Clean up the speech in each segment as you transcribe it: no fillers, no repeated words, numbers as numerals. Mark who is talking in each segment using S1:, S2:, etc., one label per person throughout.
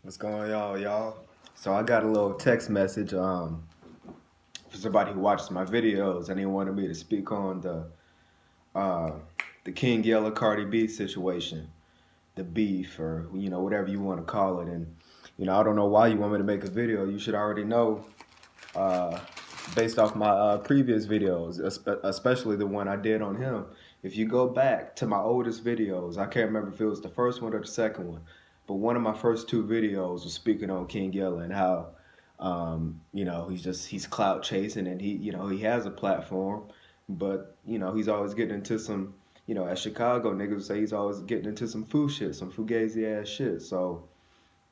S1: What's going on, y'all? So I got a little text message for somebody who watches my videos, and they wanted me to speak on uh the King Yella Cardi B situation, the beef, or whatever you want to call it. And I don't know why you want me to make a video. You should already know, uh, based off my previous videos, especially the one I did on him. If you go back to my oldest videos, I can't remember if it was the first one or the second one, but one of my first two videos was speaking on King Yella and how, he's clout chasing and he has a platform, but he's always getting into some, as Chicago niggas say, he's always getting into some foo shit, some fugazi ass shit. So,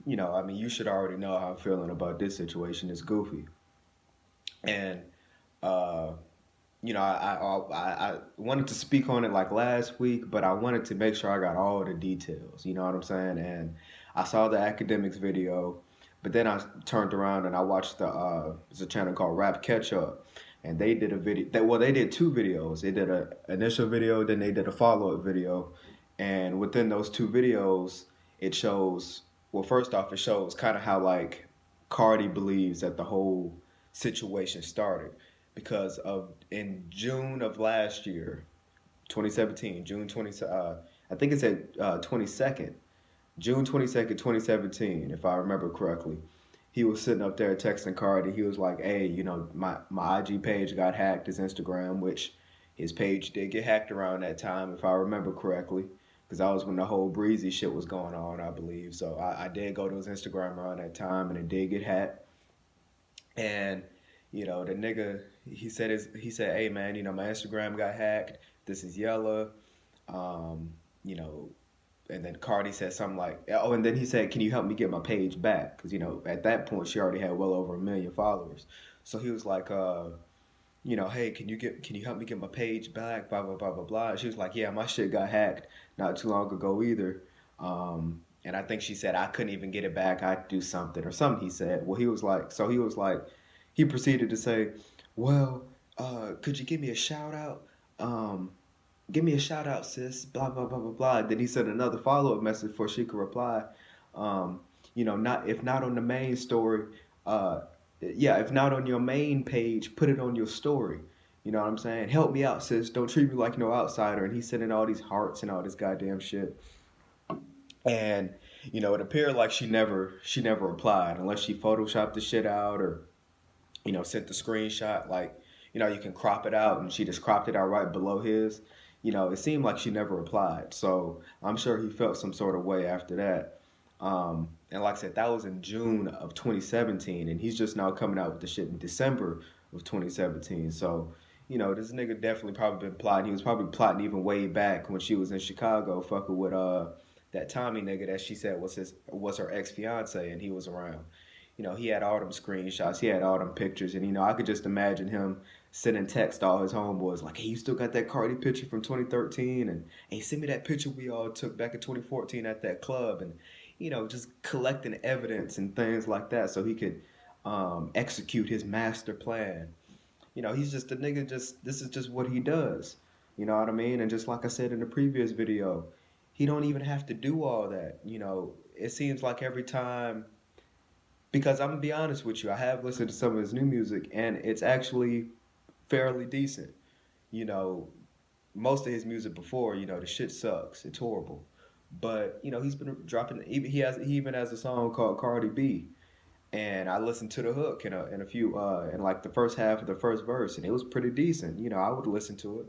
S1: I mean, you should already know how I'm feeling about this situation. It's goofy. And uh, I wanted to speak on it like last week, but I wanted to make sure I got all the details. You know what I'm saying? And I saw the academics video, but then I turned around and I watched it's a channel called Rap Catch Up, and they did a video. They did two videos. They did a initial video, then they did a follow up video, and within those two videos, it shows. Well, first off, it shows kind of how like Cardi believes that the whole situation started because of in June of last year, 2017, June 20, I think it said 22nd, June 22nd, 2017, if I remember correctly. He was sitting up there texting Cardi. He was like, "Hey, my IG page got hacked, his Instagram, which his page did get hacked around that time, if I remember correctly, because that was when the whole Breezy shit was going on, I believe. So I did go to his Instagram around that time, and it did get hacked. And the nigga, he said, "Hey man, my Instagram got hacked. This is Yella." Um, you know, and then Cardi said something like, "Oh," and then he said, "Can you help me get my page back?" Because at that point she already had well over 1 million followers. So he was like, "Hey, can you help me get my page back?" Blah blah blah blah blah. And she was like, "Yeah, my shit got hacked not too long ago either." And I think she said I couldn't even get it back. I'd do something or something. He said. Well, he was like, he proceeded to say, "Well, could you give me a shout out? Um, Give me a shout out, sis." Blah blah blah blah blah. Then he sent another follow up message before she could reply. Not if not on the main story, uh, yeah, if not on your main page, put it on your story. You know what I'm saying? Help me out, sis. Don't treat me like no outsider. And he's sending all these hearts and all this goddamn shit. And it appeared like she never replied unless she photoshopped the shit out or sent the screenshot. Like you can crop it out, and she just cropped it out right below his. It seemed like she never replied. So I'm sure he felt some sort of way after that. And like I said, that was in June of 2017, and he's just now coming out with the shit in December of 2017. So, this nigga definitely probably been plotting. He was probably plotting even way back when she was in Chicago, fucking with that Tommy nigga that she said was her ex fiance, and he was around. He had all them screenshots, he had all them pictures, and I could just imagine him sending text to all his homeboys like, "Hey, you still got that Cardi picture from 2013?" And, "Hey, send me that picture we all took back in 2014 at that club," and just collecting evidence and things like that so he could execute his master plan. He's just a nigga. Just this is just what he does. You know what I mean? And just like I said in the previous video, he don't even have to do all that. It seems like every time, because I'm gonna be honest with you, I have listened to some of his new music and it's actually fairly decent. You know, Most of his music before, the shit sucks. It's horrible. But he's been dropping. He even has a song called Cardi B, and I listened to the hook in a few in like the first half of the first verse, and it was pretty decent. I would listen to it.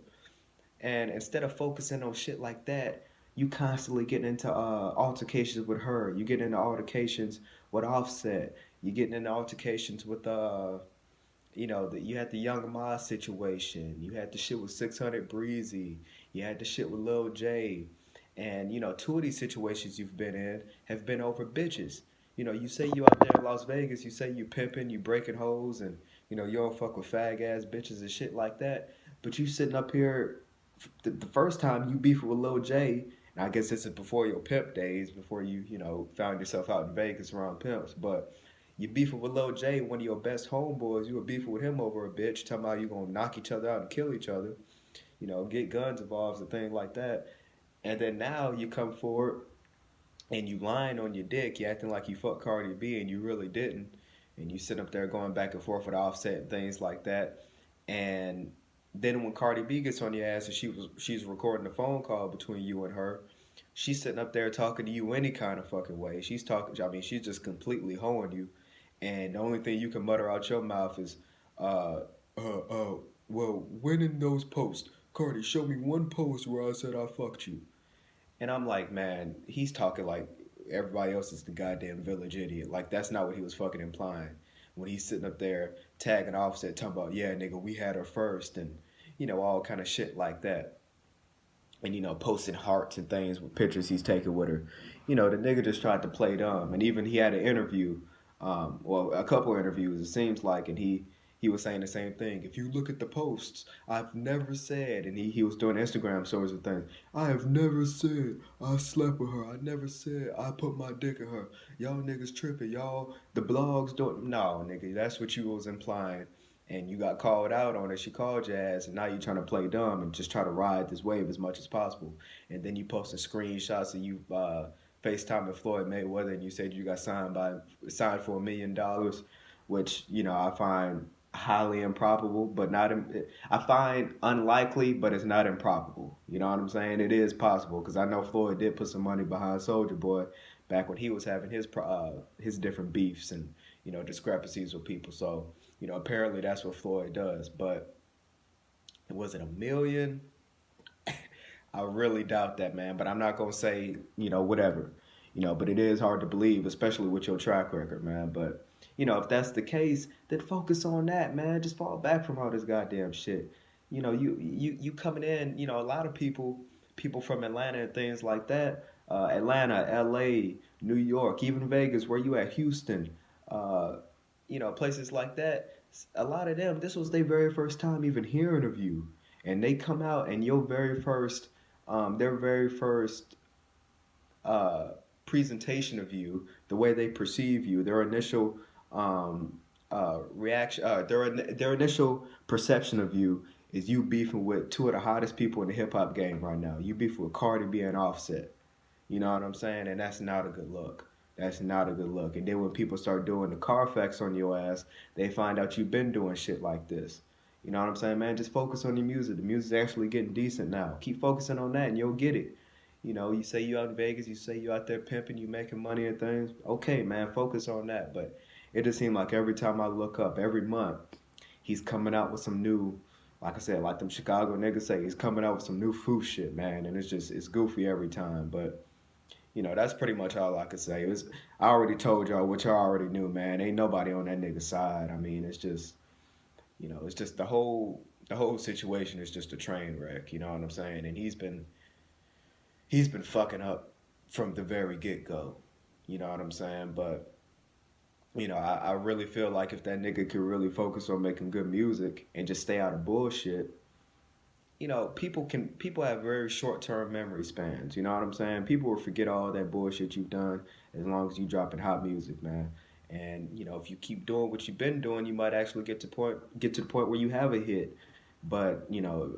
S1: And instead of focusing on shit like that, you constantly getting into altercations with her. You get into altercations with Offset. You getting into altercations with you had the Young Ma situation. You had the shit with 600 Breezy. You had the shit with Lil J. And two of these situations you've been in have been over bitches. You say you out there in Las Vegas. You say you pimping, you breaking hoes, and you don't fuck with fag ass bitches and shit like that. But you sitting up here, the first time you beefing with Lil J. And I guess this is before your pimp days, before you found yourself out in Vegas around pimps, but you beefing with Lil J, one of your best homeboys. You were beefing with him over a bitch, talking about you gonna knock each other out and kill each other. Get guns involved and things like that. And then now you come forward and you lying on your dick, you acting like you fucked Cardi B and you really didn't, and you sit up there going back and forth with Offset and things like that, and then when Cardi B gets on your ass and she's recording a phone call between you and her, she's sitting up there talking to you any kind of fucking way. She's talking, I mean, she's just completely hoeing you, and the only thing you can mutter out your mouth is, uh, uh, uh, well, when in those posts, Cardi, show me one post where I said I fucked you. And I'm like, man, he's talking like everybody else is the goddamn village idiot. Like that's not what he was fucking implying when he's sitting up there tagging Offset, talking about, yeah, nigga, we had her first, and all kind of shit like that. And posting hearts and things with pictures he's taking with her. The nigga just tried to play dumb, and even he had an interview, well, a couple interviews it seems like, and he was saying the same thing. If you look at the posts, I've never said, and he was doing Instagram stories and things. I have never said I slept with her. I never said I put my dick in her. Y'all niggas tripping. Y'all, the blogs don't. No, nigga, that's what you was implying. And you got called out on it. She called your ass, and now you're trying to play dumb and just try to ride this wave as much as possible. And then you posting screenshots of you FaceTiming Floyd Mayweather, and you said you got signed for $1 million, which I find highly improbable, but not. I find unlikely, but it's not improbable. You know what I'm saying? It is possible because I know Floyd did put some money behind Soldier Boy back when he was having his different beefs and discrepancies with people. So apparently that's what Floyd does. But was it 1 million? I really doubt that, man. But I'm not gonna say whatever. But it is hard to believe, especially with your track record, man. But if that's the case, then focus on that, man. Just fall back from all this goddamn shit. You coming in. A lot of people from Atlanta and things like that. Atlanta, L.A., New York, even Vegas, where you at, Houston, uh, places like that. A lot of them, this was their very first time even hearing of you, and they come out and their very first uh, presentation of you, the way they perceive you, their initial reaction, their initial perception of you is you beefing with two of the hottest people in the hip hop game right now. You beefing with Cardi B and Offset. You know what I'm saying? And that's not a good look. That's not a good look. And then when people start doing the Carfax on your ass, they find out you've been doing shit like this. You know what I'm saying, man? Just focus on your music. The music's actually getting decent now. Keep focusing on that and you'll get it. You say you out in Vegas, you say you out there pimping, you making money and things. Okay, man, focus on that. But it just seems like every time I look up, every month, he's coming out with some new, like I said, like them Chicago niggas say, he's coming out with some new foo shit, man. And it's goofy every time. But that's pretty much all I could say. I already told y'all what y'all already knew, man. Ain't nobody on that nigga's side. I mean, it's just the whole situation is just a train wreck. You know what I'm saying? And he's been fucking up from the very get go. You know what I'm saying? But I really feel like if that nigga could really focus on making good music and just stay out of bullshit, people have very short term memory spans. You know what I'm saying? People will forget all that bullshit you've done as long as you dropping hot music, man. And if you keep doing what you've been doing, you might actually get to the point where you have a hit. But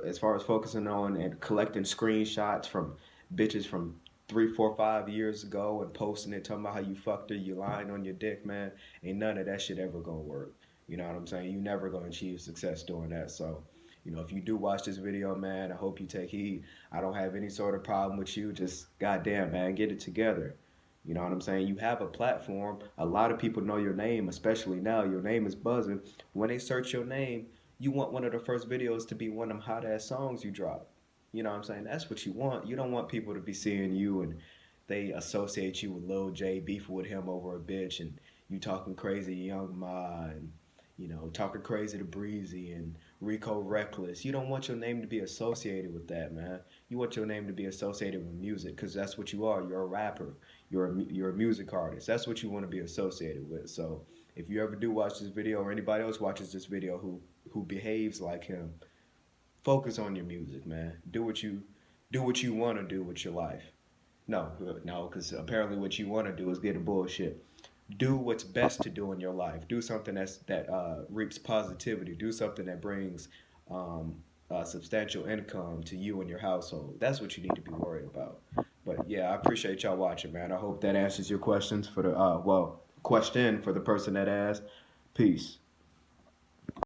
S1: as far as focusing on and collecting screenshots from bitches from 3, 4, 5 years ago and posting it, talking about how you fucked her, you lying on your dick, man, ain't none of that shit ever gonna work. You know what I'm saying? You never gonna achieve success doing that. So if you do watch this video, man, I hope you take heed. I don't have any sort of problem with you. Just goddamn, man, get it together. You know what I'm saying? You have a platform. A lot of people know your name, especially now. Your name is buzzing. When they search your name, you want one of the first videos to be one of them hot ass songs you drop. You know what I'm saying? That's what you want. You don't want people to be seeing you and they associate you with Lil J, beefing with him over a bitch, and you talking crazy to Young Ma, and talking crazy to Breezy and Rico Reckless. You don't want your name to be associated with that, man. You want your name to be associated with music because that's what you are. You're a rapper. You're a music artist. That's what you want to be associated with. So if you ever do watch this video or anybody else watches this video who behaves like him, focus on your music, man. Do what you want to do with your life. No, no, because apparently what you want to do is get a bullshit. Do what's best to do in your life. Do something that reaps positivity. Do something that brings substantial income to you and your household. That's what you need to be worried about. But yeah, I appreciate y'all watching, man. I hope that answers your questions for the question for the person that asked. Peace.